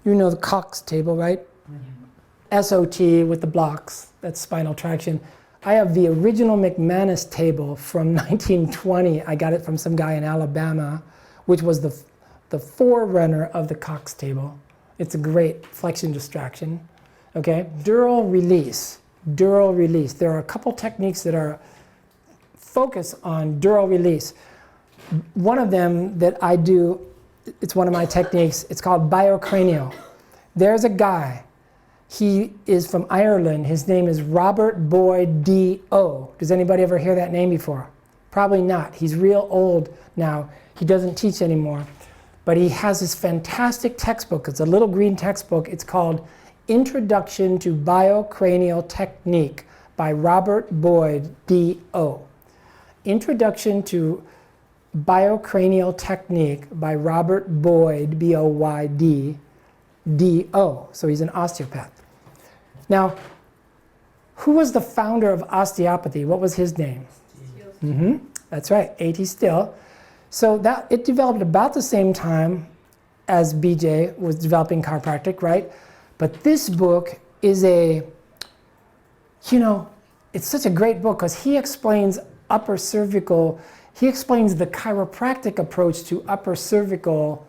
you know the Cox table, right? Mm-hmm. SOT with the blocks, that's spinal traction. I have the original McManus table from 1920. I got it from some guy in Alabama, which was the forerunner of the Cox table. It's a great flexion distraction. Okay, dural release. Dural release. There are a couple techniques that are focused on dural release. One of them that I do, it's one of my techniques, it's called Biocranial. There's a guy, he is from Ireland, his name is Robert Boyd D.O. Does anybody ever hear that name before? Probably not. He's real old now. He doesn't teach anymore. But he has this fantastic textbook. It's a little green textbook. It's called Introduction to Biocranial Technique by Robert Boyd D.O. Introduction to Biocranial Technique by Robert Boyd, B-O-Y-D, D-O. So he's an osteopath. Now, who was the founder of osteopathy? What was his name? That's right, AT still. So that it developed about the same time as BJ was developing chiropractic, right? But this book is it's such a great book because he explains upper cervical, he explains the chiropractic approach to upper cervical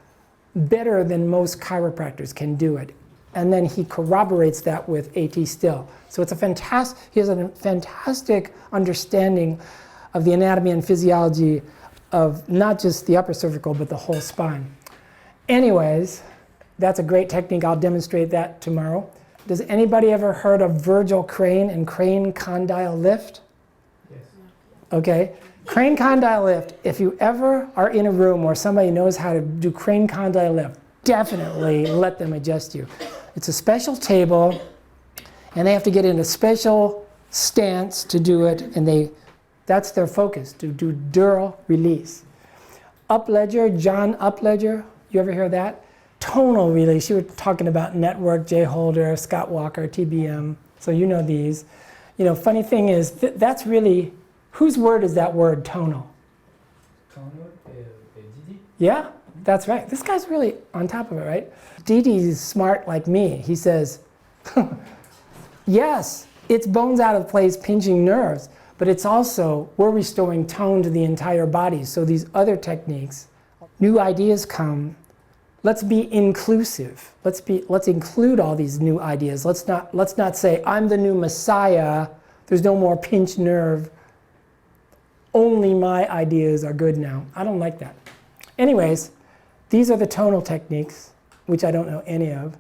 better than most chiropractors can do it. And then he corroborates that with AT still. So it's he has a fantastic understanding of the anatomy and physiology of not just the upper cervical, but the whole spine. Anyways, that's a great technique. I'll demonstrate that tomorrow. Does anybody ever heard of Virgil crane and crane condyle lift? Yes. Okay. Crane condyle lift, if you ever are in a room where somebody knows how to do crane condyle lift, definitely let them adjust you. It's a special table, and they have to get in a special stance to do it, and that's their focus, to do dural release. Upledger, John Upledger, you ever hear that? Tonal release, you were talking about network, Jay Holder, Scott Walker, TBM, so you know these. Funny thing is, that's really, whose word is that word, tonal? Tonal, Didi? Yeah, that's right. This guy's really on top of it, right? Didi's smart like me. He says, yes, it's bones out of place pinching nerves, but it's also, we're restoring tone to the entire body. So these other techniques, new ideas come. Let's be inclusive. Let's include all these new ideas. Let's not say, I'm the new Messiah, there's no more pinched nerve. Only my ideas are good now. I don't like that. Anyways, these are the tonal techniques, which I don't know any of.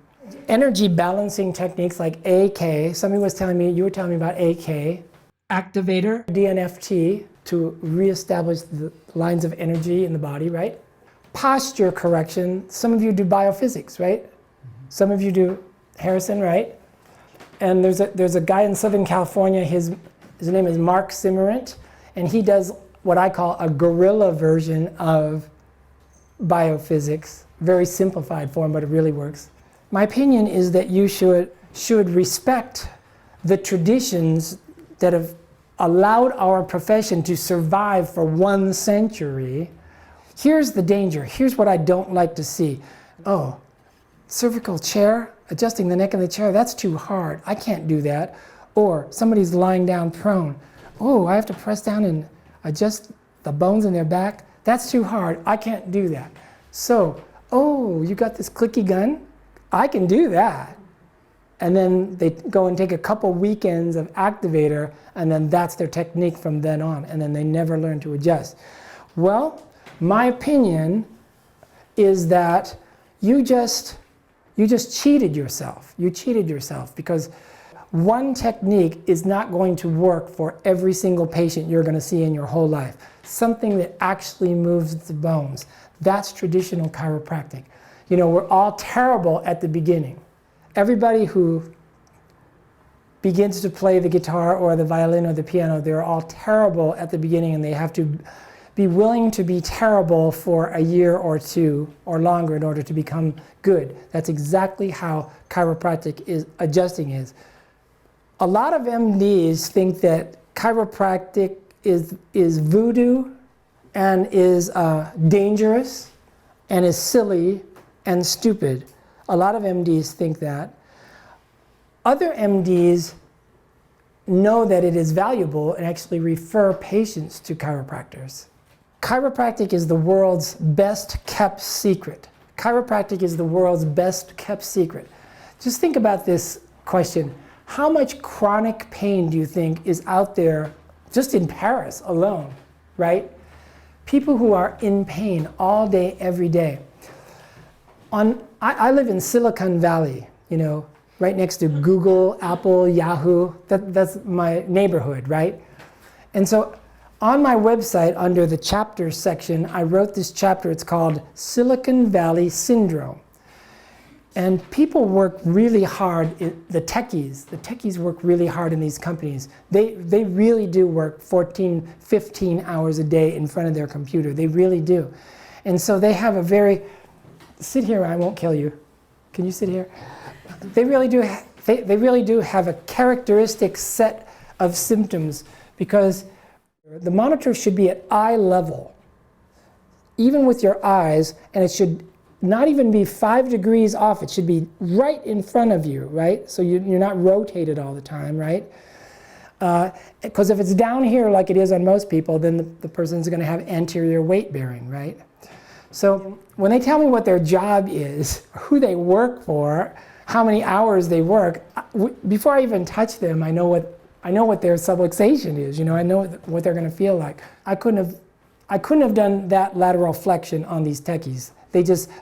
Energy balancing techniques like AK. Somebody was telling me, you were telling me about AK. Activator. DNFT to reestablish the lines of energy in the body, right? Posture correction. Some of you do biophysics, right? Some of you do Harrison, right? And there's a guy in Southern California, his name is Mark Simmerant, and he does what I call a guerrilla version of biophysics. Very simplified form, but it really works. My opinion is that you should respect the traditions that have allowed our profession to survive for 1 century. Here's the danger. Here's what I don't like to see. Oh, cervical chair, adjusting the neck of the chair, that's too hard. I can't do that. Or somebody's lying down prone. Oh, I have to press down and adjust the bones in their back. That's too hard. I can't do that. So, oh, you got this clicky gun? I can do that. And then they go and take a couple weekends of activator, and then that's their technique from then on, and then they never learn to adjust. Well, my opinion is that you just cheated yourself. You cheated yourself because one technique is not going to work for every single patient you're going to see in your whole life. Something that actually moves the bones. That's traditional chiropractic. We're all terrible at the beginning. Everybody who begins to play the guitar or the violin or the piano, they're all terrible at the beginning, and they have to be willing to be terrible for a year or two or longer in order to become good. That's exactly how chiropractic adjusting is. A lot of MDs think that chiropractic is voodoo and is dangerous and is silly and stupid. A lot of MDs think that. Other MDs know that it is valuable and actually refer patients to chiropractors. Chiropractic is the world's best kept secret. Chiropractic is the world's best kept secret. Just think about this question. How much chronic pain do you think is out there just in Paris alone, right? People who are in pain all day, every day. I live in Silicon Valley, right next to Google, Apple, Yahoo. That's my neighborhood, right? And so on my website, under the chapters section, I wrote this chapter. It's called Silicon Valley Syndrome. And people work really hard, the techies work really hard in these companies. They really do work 14, 15 hours a day in front of their computer. They really do. And so they have sit here, I won't kill you. Can you sit here? They really do have a characteristic set of symptoms because The monitor should be at eye level, even with your eyes, and it should not even be 5 degrees off. It should be right in front of you, right? So you're not rotated all the time, right? Because if it's down here like it is on most people, then the person's going to have anterior weight bearing, right? So when they tell me what their job is, who they work for, how many hours they work, before I even touch them, I know what their subluxation is. You know, I know what they're going to feel like. I couldn't have done that lateral flexion on these techies.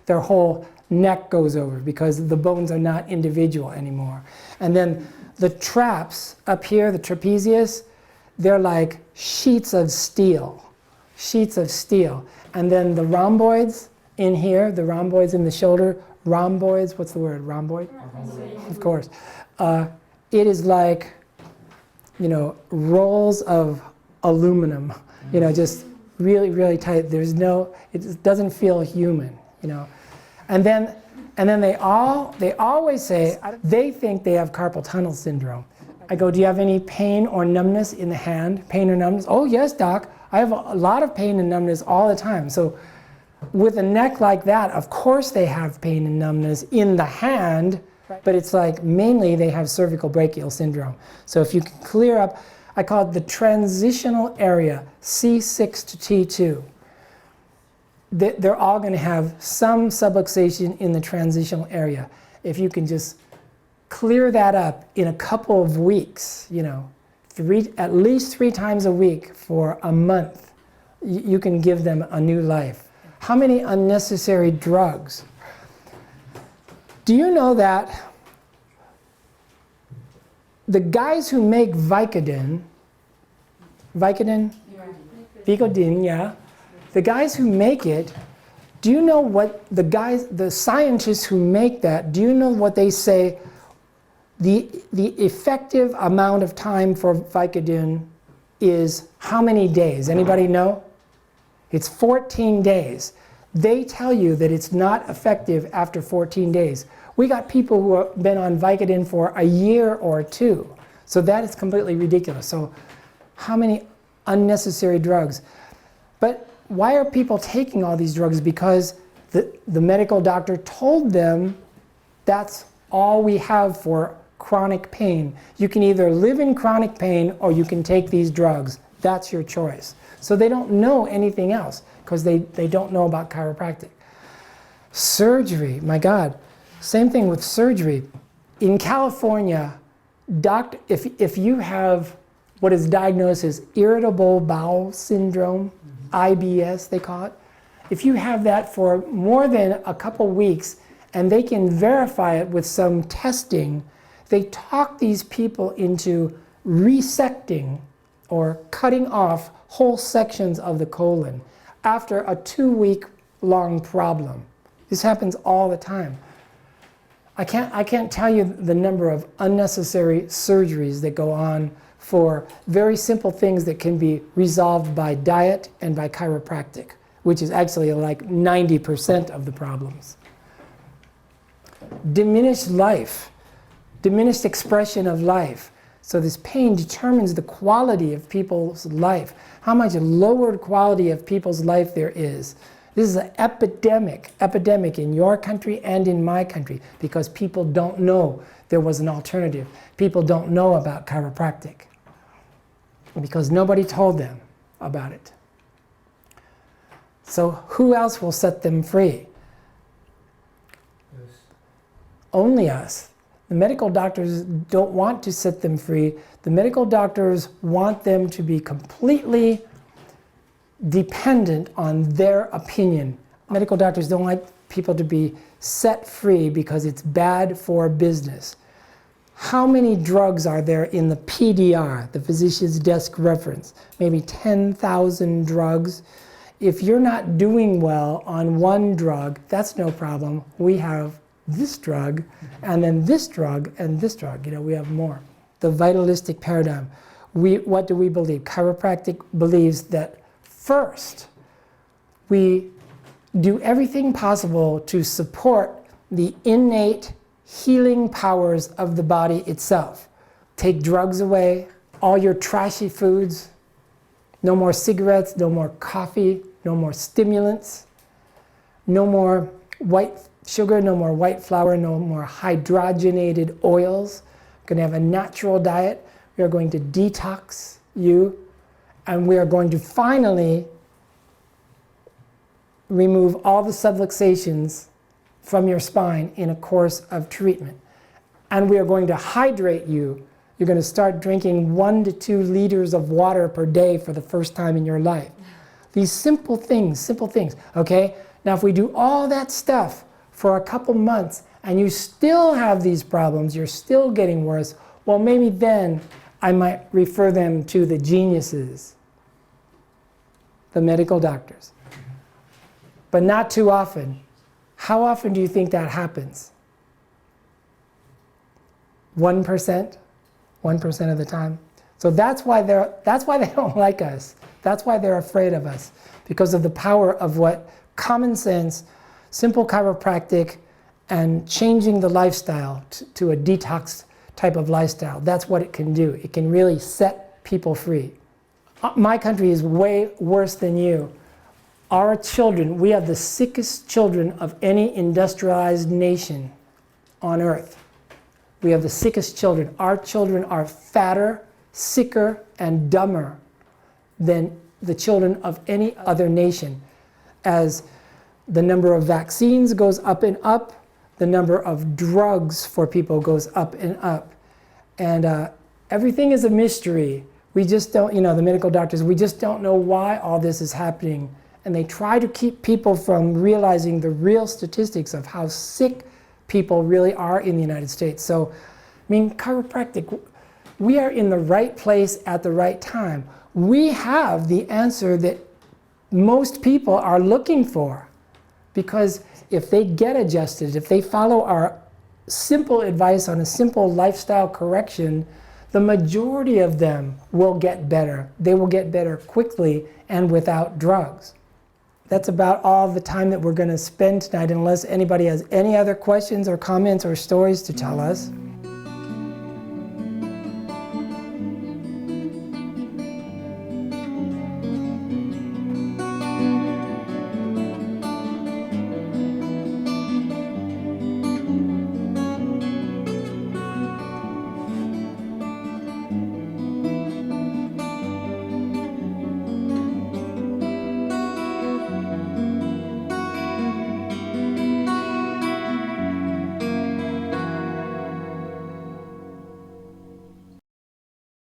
Their whole neck goes over because the bones are not individual anymore. And then the traps up here, the trapezius, they're like sheets of steel. And then the rhomboids in here, the rhomboids in the shoulder, rhomboids, what's the word, rhomboid? Of course. It is like, you know, rolls of aluminum, you know, just really, really tight. It doesn't feel human, you know. And then they always say, they think they have carpal tunnel syndrome. I go, do you have any pain or numbness in the hand? Pain or numbness? Oh yes, doc. I have a lot of pain and numbness all the time. So with a neck like that, of course they have pain and numbness in the hand, but it's like mainly they have cervical brachial syndrome. So if you can clear up, I call it the transitional area, C6 to T2. They're all going to have some subluxation in the transitional area. If you can just clear that up in a couple of weeks, you know, at least 3 times a week for a month, you can give them a new life. How many unnecessary drugs? Do you know that the guys who make Vicodin, yeah, the guys who make it, do you know what the scientists who make that, do you know what they say the effective amount of time for Vicodin is how many days? Anybody know? It's 14 days. They tell you that it's not effective after 14 days. We got people who have been on Vicodin for a year or 2. So that is completely ridiculous. So how many unnecessary drugs? But why are people taking all these drugs? Because the medical doctor told them that's all we have for chronic pain. You can either live in chronic pain or you can take these drugs. That's your choice. So they don't know anything else because they don't know about chiropractic. Surgery, my God. Same thing with surgery. In California, if you have what is diagnosed as irritable bowel syndrome, IBS they call it, if you have that for more than a couple weeks and they can verify it with some testing, they talk these people into resecting or cutting off whole sections of the colon after a 2-week long problem. This happens all the time. I can't tell you the number of unnecessary surgeries that go on for very simple things that can be resolved by diet and by chiropractic, which is actually like 90% of the problems. Diminished life, diminished expression of life. So this pain determines the quality of people's life, how much lowered quality of people's life there is. This is an epidemic in your country and in my country because people don't know there was an alternative. People don't know about chiropractic because nobody told them about it. So who else will set them free? Yes. Only us. The medical doctors don't want to set them free. The medical doctors want them to be completely dependent on their opinion. Medical doctors don't like people to be set free because it's bad for business. How many drugs are there in the PDR, the physician's desk reference? Maybe 10,000 drugs. If you're not doing well on one drug, that's no problem. We have this drug, and then this drug, and this drug. You know, we have more. The vitalistic paradigm. What do we believe? Chiropractic believes that first, we do everything possible to support the innate healing powers of the body itself. Take drugs away, all your trashy foods, No more cigarettes, no more coffee, no more stimulants, no more white sugar, no more white flour, no more hydrogenated oils. We're going to have a natural diet. We are going to detox you, and we are going to finally remove all the subluxations from your spine in a course of treatment. And we are going to hydrate you. You're going to start drinking 1 to 2 liters of water per day for the first time in your life. These simple things, okay? Now if we do all that stuff for a couple months and you still have these problems, you're still getting worse, well maybe then I might refer them to the geniuses, the medical doctors. But not too often. How often do you think that happens? 1%? 1% of the time. So that's why they don't like us. That's why they're afraid of us. Because of the power of what common sense, simple chiropractic, and changing the lifestyle to a detox type of lifestyle. That's what it can do. It can really set people free. My country is way worse than you. Our children, we have the sickest children of any industrialized nation on earth. We have the sickest children. Our children are fatter, sicker, and dumber than the children of any other nation. As the number of vaccines goes up and up, the number of drugs for people goes up and up. And everything is a mystery. We just don't, the medical doctors, we just don't know why all this is happening. And they try to keep people from realizing the real statistics of how sick people really are in the United States. So, chiropractic, we are in the right place at the right time. We have the answer that most people are looking for. Because if they get adjusted, if they follow our simple advice on a simple lifestyle correction, the majority of them will get better. They will get better quickly and without drugs. That's about all the time that we're going to spend tonight, unless anybody has any other questions or comments or stories to tell us.